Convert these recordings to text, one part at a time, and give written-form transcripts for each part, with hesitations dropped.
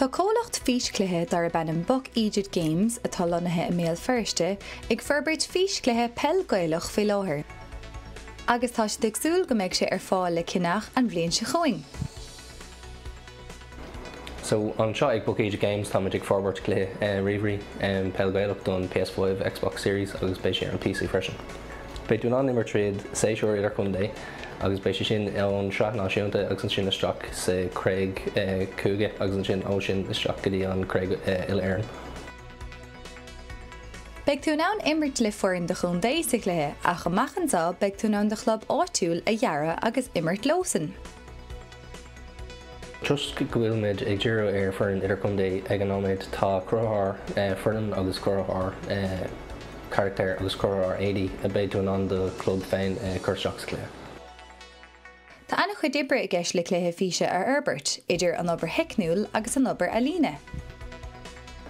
Tá comhlacht físchluiche dar bennim Buckeejit Games atá lonathe i mBéal Feirste ag forbairt físchluiche peilgaileach faoi láthair. Agus tá sé agsúil go mbeidh sé ar fáil le cinneach an bhliain se chuing. So on seo ag Buckeejit Games tá ag forbairt cluiche riomhairí peilgaileach don PS5 Xbox Series agus beidh sé an PC freisin. Beidh dún an nimmer tríd 6 uair idir chun dé agus beidh sé sin an seacht náisiúnta agus an sin isteach sa Craig Cúige agus an sin ó sin isteach go dtí an Craig Ill-Éireann. Beidh tú ná imirt le foireann de chun dé sa cluiche a go machchansá beidh tú ná de chlub áitiúil a dhearra agus imirt lósan. Just go bhfuil méid ag dúró ar foireann idir chun dé ag an nóméid tá cruthar foireann agus cruthar character agus cruthar 80 a beidh tú an de club féin chuirteach sa cluiche. Tá anna chuid ibre i gceist le cluiche físe ar Ferbairt, idir an obair heicniúil agus an obair alíne.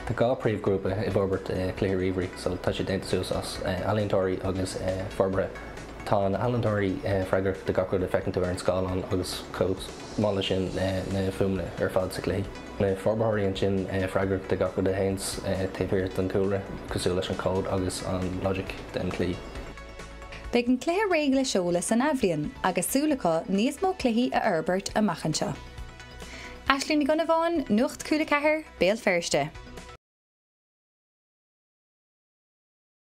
Tá gá príomhgrúpa i bhforbairt cluiche riomhairí, so tá sé déanta suas as ealaíontóirí agus forbaire. Tá an ealaíontóirí freigar de gacúd feicintú ar an scáilán agus cód mála sin na fuaimne ar fad sa cluiche. Na forbairthaíonn sin freigar de gacúd a hains taobhíocht an túra cosúil leis an cód agus an logic den cluiche. Beidh an cluiche réigla seola san Abhlainn agus súlacha níos mó cluiche a Feirste a machchanseo. Aisling ní gona bháin, Nuacht Cúla4, mBéal Feirste.